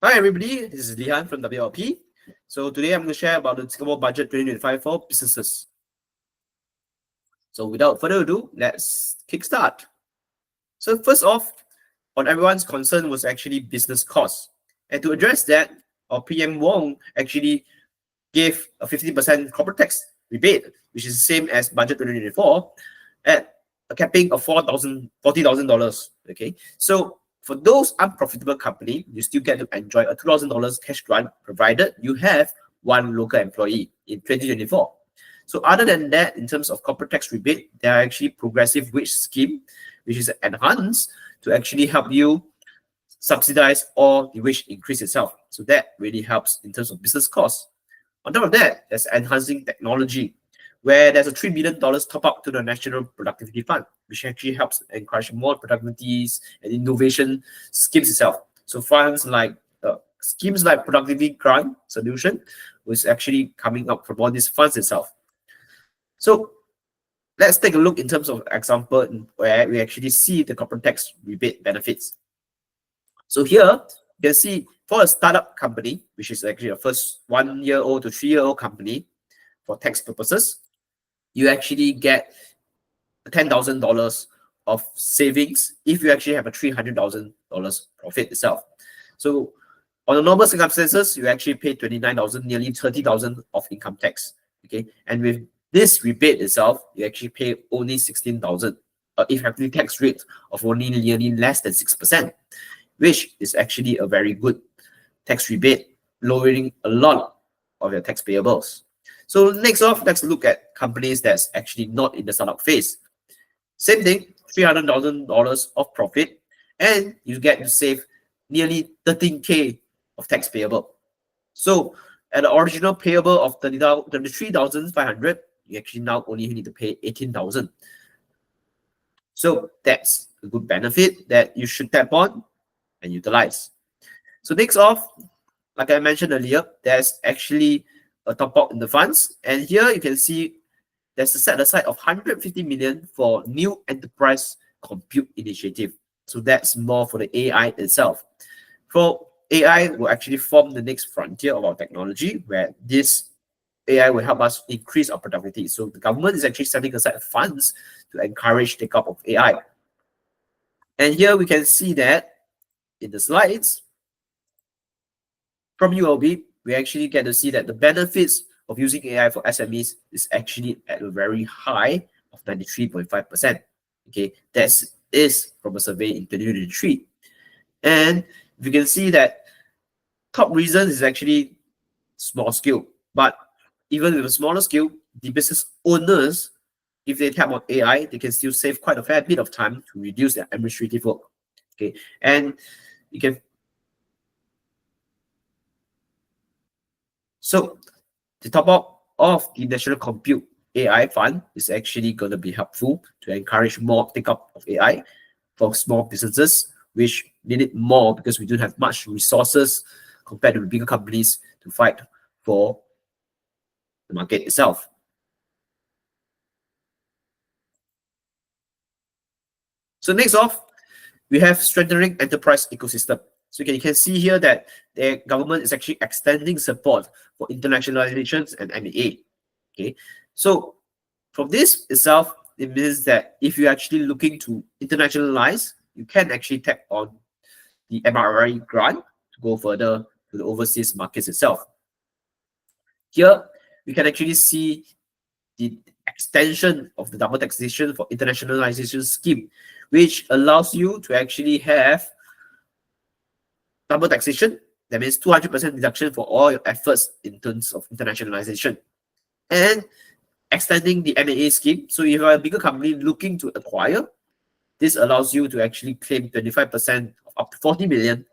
Hi everybody, this is Lihan from WLP. So today I'm going to share about the Singapore Budget 2025 for businesses. So without further ado, let's kickstart. So first off, on everyone's concern was actually business costs. And to address that, our PM Wong actually gave a 50% corporate tax rebate, which is the same as Budget 2024, at a capping of $40,000. Okay, so for those unprofitable company, you still get to enjoy a $2,000 cash grant provided you have one local employee in 2024. So other than that, in terms of corporate tax rebate, there are actually progressive wage scheme, which is enhanced to actually help you subsidize all the wage increase itself. So that really helps in terms of business costs. On top of that, there's enhancing technology, where there's a $3 billion top up to the National Productivity Fund, which actually helps encourage more productivities and innovation schemes itself. So funds like schemes like Productivity Grant Solution was actually coming up from all these funds itself. So let's take a look in terms of example where we actually see the corporate tax rebate benefits. So here you can see for a startup company, which is actually a first 1-year-old to 3-year-old company for tax purposes, you actually get $10,000 of savings if you actually have a $300,000 profit itself. So on the normal circumstances, you actually pay $29,000, nearly $30,000 of income tax. Okay, and with this rebate itself, you actually pay only $16,000, effective tax rate of only nearly less than 6%, which is actually a very good tax rebate, lowering a lot of your tax payables. So next off, let's look at companies that's actually not in the startup phase. Same thing, $300,000 of profit, and you get to save nearly 13K of tax payable. So at the original payable of 33,500, you actually now only need to pay 18,000. So that's a good benefit that you should tap on and utilize. So next off, like I mentioned earlier, there's actually a top up in the funds, and here you can see there's a set aside of 150 million for new enterprise compute initiative. So that's more for the AI itself. For AI will actually form the next frontier of our technology, where this AI will help us increase our productivity. So the government is actually setting aside funds to encourage take up of AI. And here we can see that in the slides from ULB, we actually get to see that the benefits of using AI for SMEs is actually at a very high of 93.5%. Okay, that is from a survey in 2023. And you can see that top reason is actually small scale. But even with a smaller scale, the business owners, if they tap on AI, they can still save quite a fair bit of time to reduce their administrative work. Okay, and you can. So the top up of the National Compute AI Fund is actually going to be helpful to encourage more take up of AI for small businesses, which need it more because we don't have much resources compared to the bigger companies to fight for the market itself. So next off, we have strengthening enterprise ecosystem. So you can see here that the government is actually extending support for internationalizations and M&A. Okay, so from this itself, it means that if you're actually looking to internationalize, you can actually tap on the MRI grant to go further to the overseas markets itself. Here, we can actually see the extension of the double taxation for internationalization scheme, which allows you to actually have double taxation. That means 200% deduction for all your efforts in terms of internationalization. And extending the M&A scheme. So if you're a bigger company looking to acquire, this allows you to actually claim 25% of up to 40 million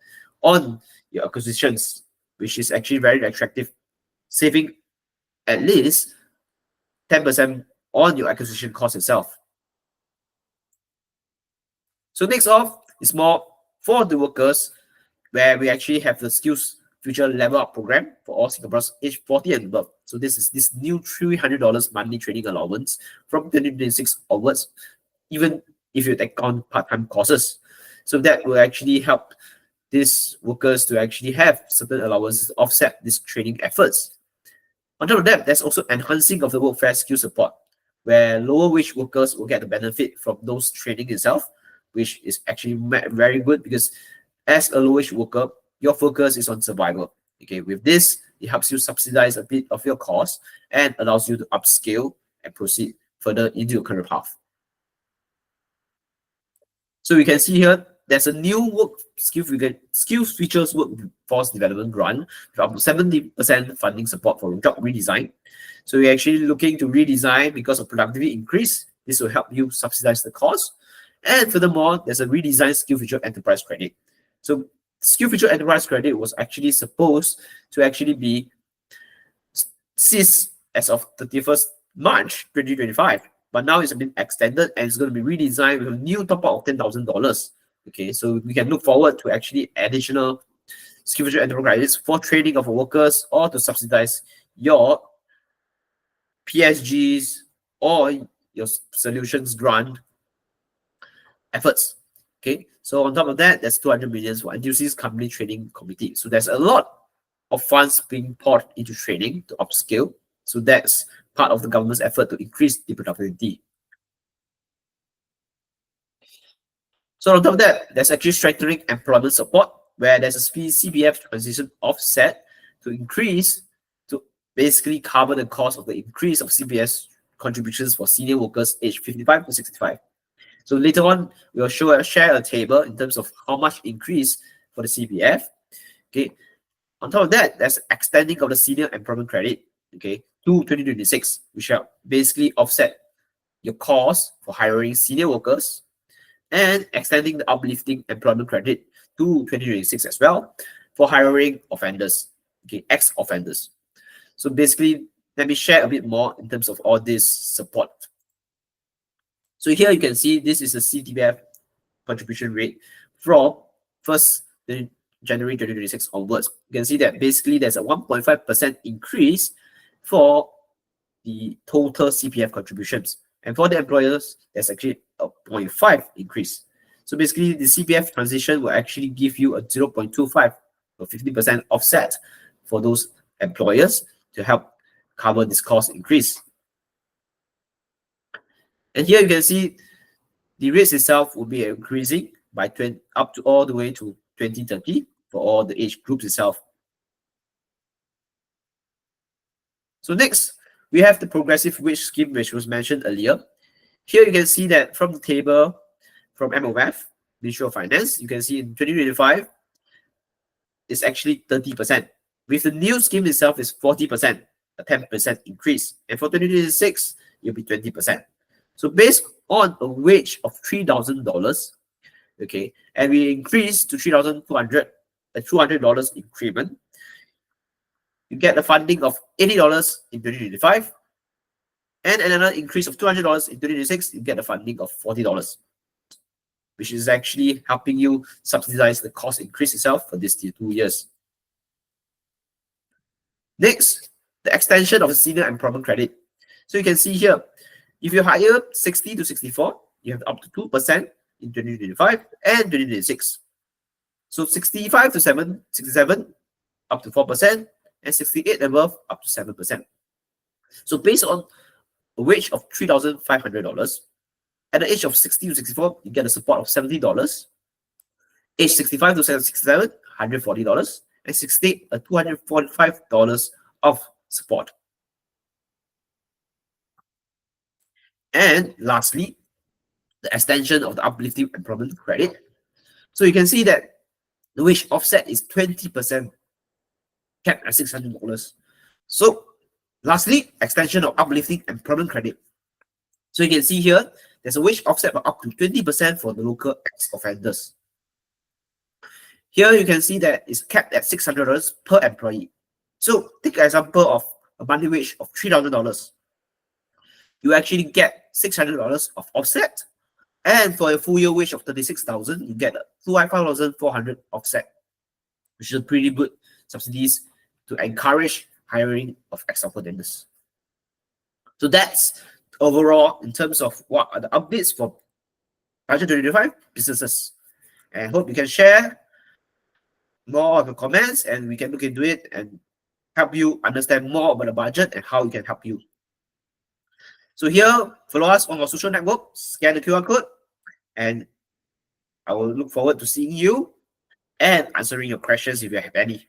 on your acquisitions, which is actually very attractive, saving at least 10% on your acquisition cost itself. So next off is more for the workers, where we actually have the Skills Future Level Up program for all Singaporeans aged 40 and above. So this is this new $300 monthly training allowance from 2026 onwards, even if you take on part-time courses. So that will actually help these workers to actually have certain allowances to offset these training efforts. On top of that, there's also enhancing of the workfare skill support, where lower wage workers will get the benefit from those training itself, which is actually very good because as a low wage worker, your focus is on survival. Okay, with this, it helps you subsidize a bit of your cost and allows you to upscale and proceed further into your career path. So we can see here, there's a new work skills features workforce development grant with up to 70% funding support for job redesign. So we're actually looking to redesign because of productivity increase. This will help you subsidize the cost. And furthermore, there's a redesigned skill feature enterprise credit. So skill feature enterprise credit was actually supposed to actually be ceased as of 31st March 2025. But now it's been extended and it's going to be redesigned with a new top up of $10,000. Okay, so we can look forward to actually additional skill feature enterprise credits for training of workers or to subsidize your PSGs or your solutions grant efforts. Okay, so on top of that, there's 200 million for NTUC's company training committee. So there's a lot of funds being poured into training to upskill. So that's part of the government's effort to increase the productivity. So on top of that, there's actually strengthening employment support, where there's a CPF transition offset to increase to basically cover the cost of the increase of CPF contributions for senior workers aged 55 to 65. So later on, we'll share a table in terms of how much increase for the CPF. Okay. On top of that, there's extending of the senior employment credit, okay, to 2026, which will basically offset your cost for hiring senior workers and extending the uplifting employment credit to 2026 as well for hiring offenders, okay, ex-offenders. So basically, let me share a bit more in terms of all this support. So here you can see this is a CPF contribution rate from 1st January 2026 onwards. You can see that basically there's a 1.5% increase for the total CPF contributions. And for the employers, there's actually a 0.5 increase. So basically the CPF transition will actually give you a 0.25 or 50% offset for those employers to help cover this cost increase. And here you can see the rates itself will be increasing by 20 up to all the way to 2030 for all the age groups itself. So next, we have the progressive wage scheme, which was mentioned earlier. Here you can see that from the table from MOF, Ministry of Finance, you can see in 2025, it's actually 30%. With the new scheme itself is 40%, a 10% increase. And for 2026, it'll be 20%. So based on a wage of $3,000, okay, and we increase to $3,200, a $200 increment, you get a funding of $80 in 2025, and another increase of $200 in 2026, you get a funding of $40, which is actually helping you subsidize the cost increase itself for these 2 years. Next, the extension of the senior employment credit. So you can see here, if you hire 60 to 64, you have up to 2% in 2025 and 2026. So 65 to 67, up to 4%, and 68 and above, up to 7%. So based on a wage of $3,500, at the age of 60 to 64, you get a support of $70. Age 65 to 67, $140, and 68, a $245 of support. And lastly, the extension of the uplifting employment credit. So you can see that the wage offset is 20%, capped at $600. So lastly, extension of uplifting employment credit. So you can see here, there's a wage offset of up to 20% for the local ex-offenders. Here you can see that it's capped at $600 per employee. So take an example of a monthly wage of $3,000. You actually get $600 of offset, and for a full year wage of $36,000, you get a $5,400 offset, which is a pretty good subsidies to encourage hiring of ex-offenders. So that's overall in terms of what are the updates for Budget 2025 businesses. And I hope you can share more of your comments, and we can look into it and help you understand more about the budget and how it can help you. So here, follow us on our social network, scan the QR code, and I will look forward to seeing you and answering your questions if you have any.